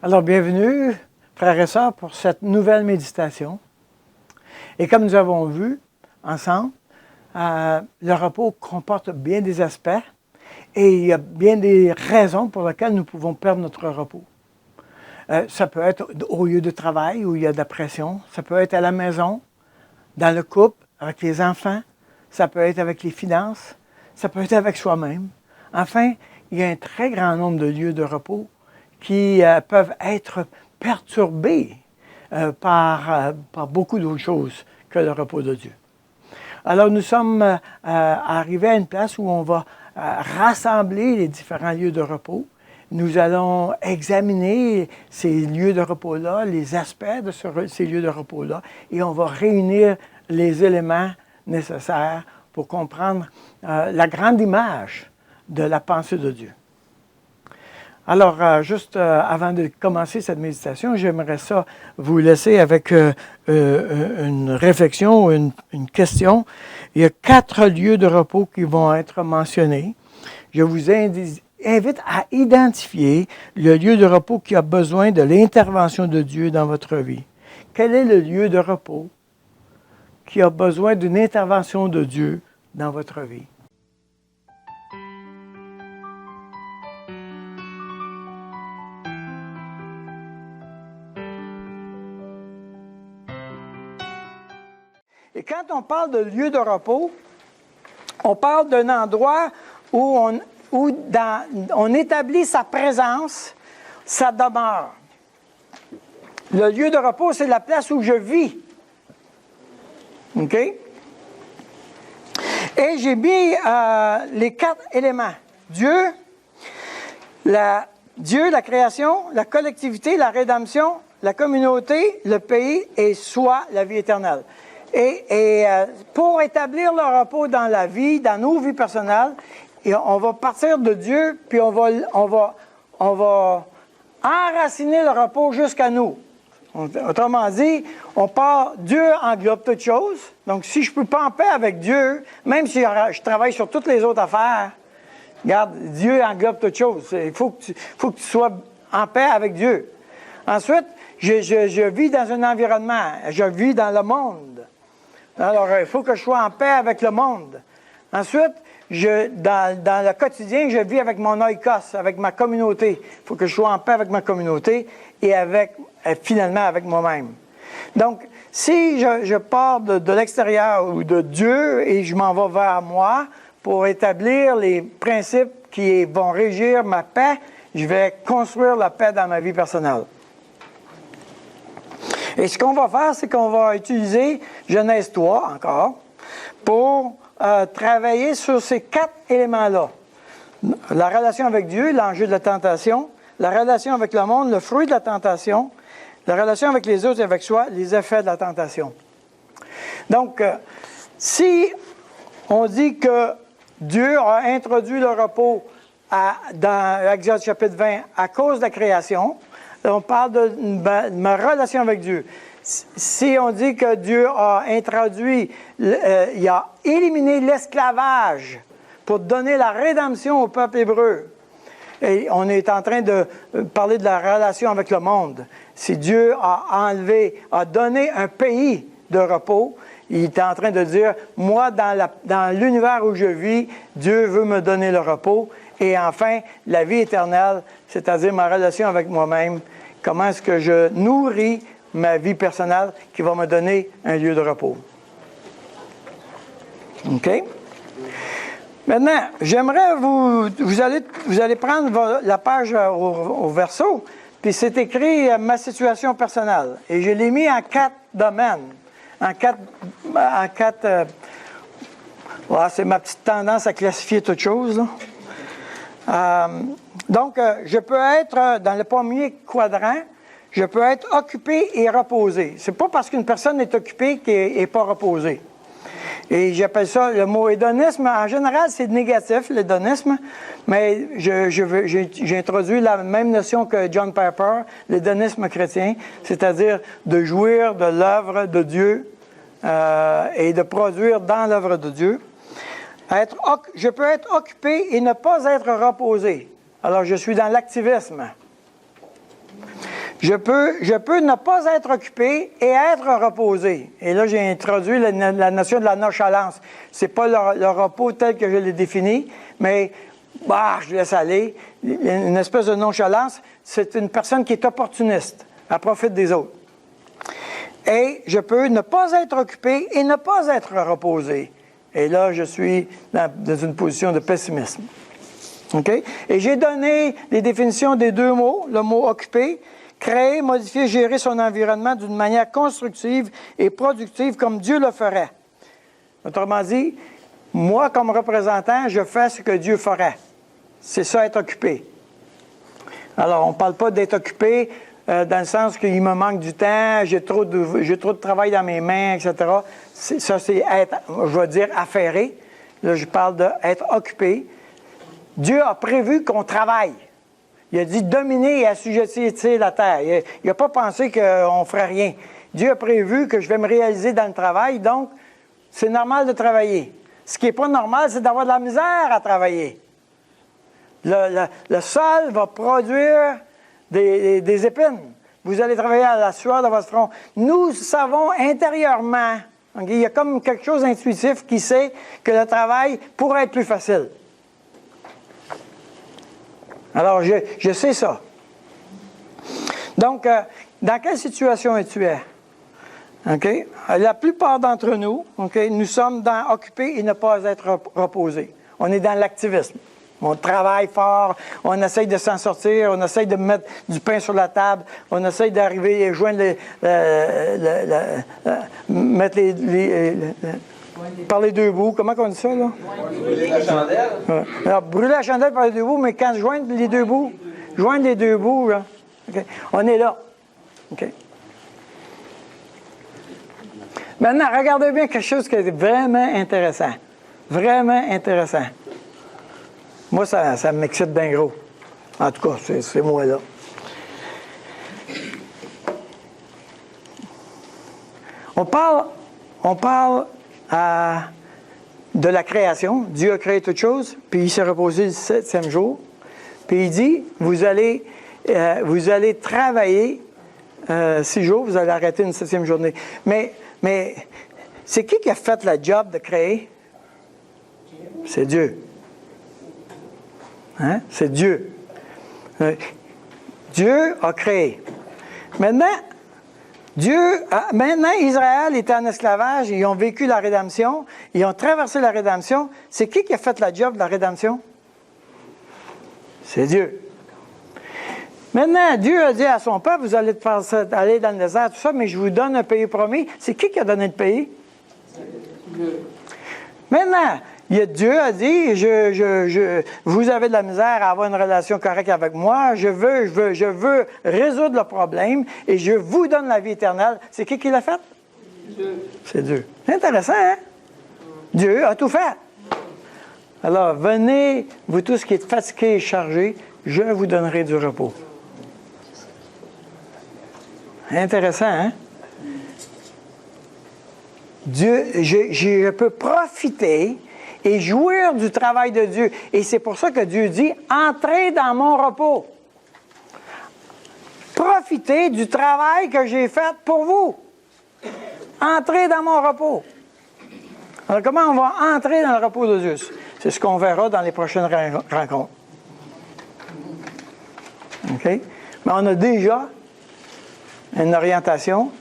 Alors, bienvenue, frères et sœurs, pour cette nouvelle méditation. Et comme nous avons vu ensemble, le repos comporte bien des aspects et il y a bien des raisons pour lesquelles nous pouvons perdre notre repos. Ça peut être au lieu de travail où il y a de la pression, ça peut être à la maison, dans le couple, avec les enfants, ça peut être avec les finances, ça peut être avec soi-même. Enfin, il y a un très grand nombre de lieux de repos qui peuvent être perturbés par beaucoup d'autres choses que le repos de Dieu. Alors, nous sommes arrivés à une place où on va rassembler les différents lieux de repos. Nous allons examiner ces lieux de repos-là, les aspects de ces lieux de repos-là, et on va réunir les éléments nécessaires pour comprendre la grande image de la pensée de Dieu. Alors, juste avant de commencer cette méditation, j'aimerais ça vous laisser avec une réflexion, une question. Il y a 4 lieux de repos qui vont être mentionnés. Je vous invite à identifier le lieu de repos qui a besoin de l'intervention de Dieu dans votre vie. Quel est le lieu de repos qui a besoin d'une intervention de Dieu dans votre vie? Et quand on parle de lieu de repos, on parle d'un endroit où on établit sa présence, sa demeure. Le lieu de repos, c'est la place où je vis. OK? Et j'ai mis les 4 éléments. Dieu, la création, la collectivité, la rédemption, la communauté, le pays et soit la vie éternelle. Et pour établir le repos dans la vie, dans nos vies personnelles, on va partir de Dieu, puis on va enraciner le repos jusqu'à nous. Autrement dit, Dieu englobe toutes choses. Donc, si je ne peux pas en paix avec Dieu, même si je travaille sur toutes les autres affaires, regarde, Dieu englobe toutes choses. Il faut que tu sois en paix avec Dieu. Ensuite, je vis dans un environnement, je vis dans le monde. Alors, il faut que je sois en paix avec le monde. Ensuite, dans le quotidien, je vis avec mon oikos, avec ma communauté. Il faut que je sois en paix avec ma communauté et finalement avec moi-même. Donc, si je pars de l'extérieur ou de Dieu et je m'en vais vers moi pour établir les principes qui vont régir ma paix, je vais construire la paix dans ma vie personnelle. Et ce qu'on va faire, c'est qu'on va utiliser Genèse 3 encore pour travailler sur ces 4 éléments-là. La relation avec Dieu, l'enjeu de la tentation, la relation avec le monde, le fruit de la tentation, la relation avec les autres et avec soi, les effets de la tentation. Donc, si on dit que Dieu a introduit le repos dans Exode chapitre 20 à cause de la création, on parle de ma relation avec Dieu. Si on dit que Dieu a introduit, il a éliminé l'esclavage pour donner la rédemption au peuple hébreu. Et on est en train de parler de la relation avec le monde. Si Dieu a donné un pays de repos, il est en train de dire, moi, dans l'univers où je vis, Dieu veut me donner le repos. Et enfin, la vie éternelle, c'est-à-dire ma relation avec moi-même, comment est-ce que je nourris ma vie personnelle qui va me donner un lieu de repos. OK? Maintenant, j'aimerais vous allez prendre la page au verso, puis c'est écrit « Ma situation personnelle ». Et je l'ai mis en 4 domaines. C'est ma petite tendance à classifier toutes choses, là. Donc, je peux être dans le premier quadrant, je peux être occupé et reposé. C'est pas parce qu'une personne est occupée qu'elle n'est pas reposée. Et j'appelle ça le mot hédonisme. En général, c'est négatif, l'hédonisme, mais j'ai introduit la même notion que John Piper, l'hédonisme chrétien, c'est-à-dire de jouir de l'œuvre de Dieu et de produire dans l'œuvre de Dieu. Je peux être occupé et ne pas être reposé. Alors, je suis dans l'activisme. Je peux ne pas être occupé et être reposé. Et là, j'ai introduit la notion de la nonchalance. Ce n'est pas le repos tel que je l'ai défini, mais je laisse aller. Une espèce de nonchalance, c'est une personne qui est opportuniste. Elle profite des autres. Et je peux ne pas être occupé et ne pas être reposé. Et là, je suis dans une position de pessimisme. OK? Et j'ai donné les définitions des deux mots, le mot « occupé », créer, modifier, gérer son environnement d'une manière constructive et productive comme Dieu le ferait. Autrement dit, moi, comme représentant, je fais ce que Dieu ferait. C'est ça, être occupé. Alors, on ne parle pas d'être occupé dans le sens qu'il me manque du temps, j'ai trop de travail dans mes mains, etc. Ça, c'est être, je vais dire, affairé. Là, je parle d'être occupé. Dieu a prévu qu'on travaille. Il a dit dominer et assujettir la terre. Il n'a pas pensé qu'on ne ferait rien. Dieu a prévu que je vais me réaliser dans le travail, donc c'est normal de travailler. Ce qui n'est pas normal, c'est d'avoir de la misère à travailler. Le sol va produire des épines. Vous allez travailler à la sueur de votre front. Nous savons intérieurement, okay, il y a comme quelque chose d'intuitif qui sait que le travail pourrait être plus facile. Alors, je sais ça. Donc, dans quelle situation es-tu? Okay? La plupart d'entre nous, okay, nous sommes dans occuper et ne pas être reposés. On est dans l'activisme. On travaille fort, on essaye de s'en sortir, on essaye de mettre du pain sur la table, on essaye d'arriver et joindre mettre par les deux bouts. Comment on dit ça, là? Brûler la chandelle. Ouais. Alors, brûler la chandelle par les deux bouts, mais quand joindre les deux bouts, là, okay, on est là. Okay. Maintenant, regardez bien quelque chose qui est vraiment intéressant. Vraiment intéressant. Moi, ça m'excite bien gros. En tout cas, c'est moi là. On parle de la création. Dieu a créé toutes choses, puis il s'est reposé le 7e jour. Puis il dit, vous allez travailler 6 jours, vous allez arrêter une 7e journée. Mais c'est qui a fait la job de créer? C'est Dieu. Hein? C'est Dieu. Dieu a créé. Maintenant, Israël était en esclavage, ils ont vécu la rédemption, ils ont traversé la rédemption. C'est qui a fait la job de la rédemption? C'est Dieu. Maintenant, Dieu a dit à son peuple, vous allez aller dans le désert, tout ça, mais je vous donne un pays promis. C'est qui a donné le pays? Dieu. Maintenant, Dieu a dit, vous avez de la misère à avoir une relation correcte avec moi, je veux résoudre le problème et je vous donne la vie éternelle. C'est qui l'a fait? Dieu. C'est Dieu. C'est intéressant, hein? Dieu a tout fait. Alors, venez, vous tous qui êtes fatigués et chargés, je vous donnerai du repos. Intéressant, hein? Dieu, je peux profiter et jouir du travail de Dieu. Et c'est pour ça que Dieu dit, entrez dans mon repos. Profitez du travail que j'ai fait pour vous. Entrez dans mon repos. Alors, comment on va entrer dans le repos de Dieu? C'est ce qu'on verra dans les prochaines rencontres. OK? Mais on a déjà une orientation.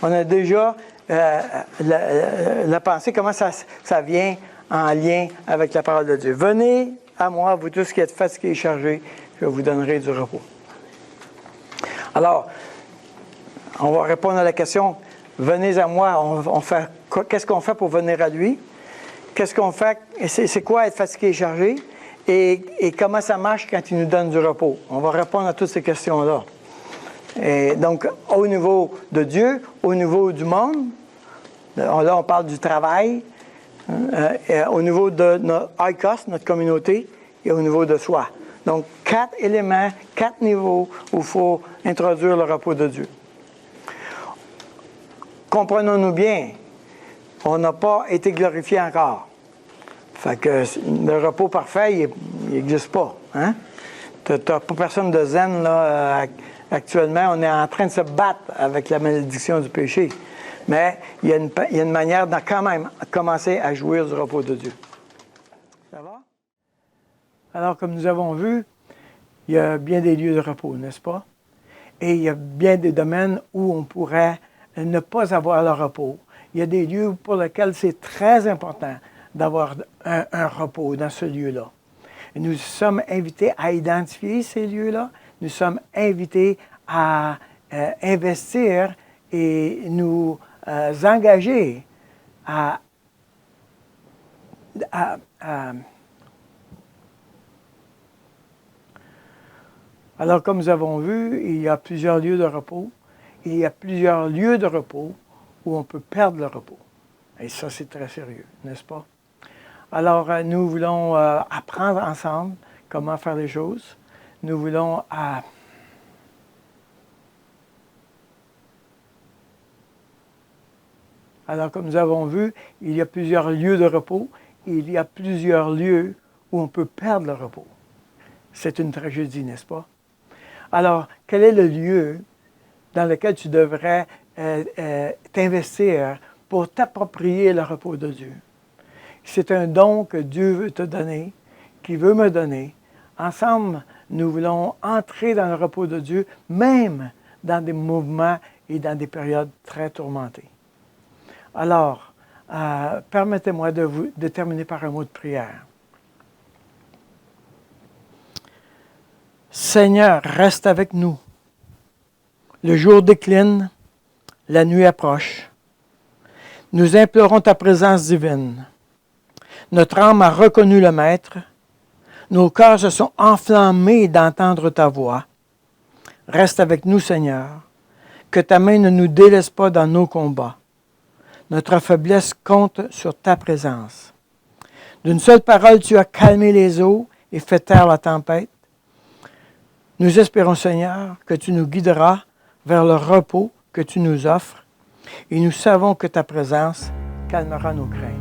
On a déjà la pensée, comment ça vient en lien avec la parole de Dieu. Venez à moi, vous tous qui êtes fatigués et chargés, je vous donnerai du repos. Alors, on va répondre à la question, venez à moi, qu'est-ce qu'on fait pour venir à lui? Qu'est-ce qu'on fait? C'est quoi être fatigué et chargé? Et comment ça marche quand il nous donne du repos? On va répondre à toutes ces questions-là. Et donc, au niveau de Dieu, au niveau du monde, là on parle du travail, au niveau de notre oikos, notre communauté, et au niveau de soi. Donc, 4 éléments, 4 niveaux où il faut introduire le repos de Dieu. Comprenons-nous bien, on n'a pas été glorifié encore. Fait que le repos parfait, il n'existe pas. Hein? Tu n'as pas personne de zen là, Actuellement, on est en train de se battre avec la malédiction du péché. Mais il y a une manière de quand même commencer à jouir du repos de Dieu. Ça va? Alors, comme nous avons vu, il y a bien des lieux de repos, n'est-ce pas? Et il y a bien des domaines où on pourrait ne pas avoir le repos. Il y a des lieux pour lesquels c'est très important d'avoir un repos dans ce lieu-là. Et nous sommes invités à identifier ces lieux-là. Nous sommes invités à investir et nous engager Alors, comme nous avons vu, il y a plusieurs lieux de repos. Il y a plusieurs lieux de repos où on peut perdre le repos. Et ça, c'est très sérieux, n'est-ce pas? Alors, nous voulons apprendre ensemble comment faire les choses. Nous voulons Alors, comme nous avons vu, il y a plusieurs lieux de repos. Il y a plusieurs lieux où on peut perdre le repos. C'est une tragédie, n'est-ce pas? Alors, quel est le lieu dans lequel tu devrais t'investir pour t'approprier le repos de Dieu? C'est un don que Dieu veut te donner, qu'il veut me donner. Ensemble, nous voulons entrer dans le repos de Dieu, même dans des mouvements et dans des périodes très tourmentées. Alors, permettez-moi de terminer par un mot de prière. Seigneur, reste avec nous. Le jour décline, la nuit approche. Nous implorons ta présence divine. Notre âme a reconnu le Maître. Nos cœurs se sont enflammés d'entendre ta voix. Reste avec nous, Seigneur. Que ta main ne nous délaisse pas dans nos combats. Notre faiblesse compte sur ta présence. D'une seule parole, tu as calmé les eaux et fait taire la tempête. Nous espérons, Seigneur, que tu nous guideras vers le repos que tu nous offres et nous savons que ta présence calmera nos craintes.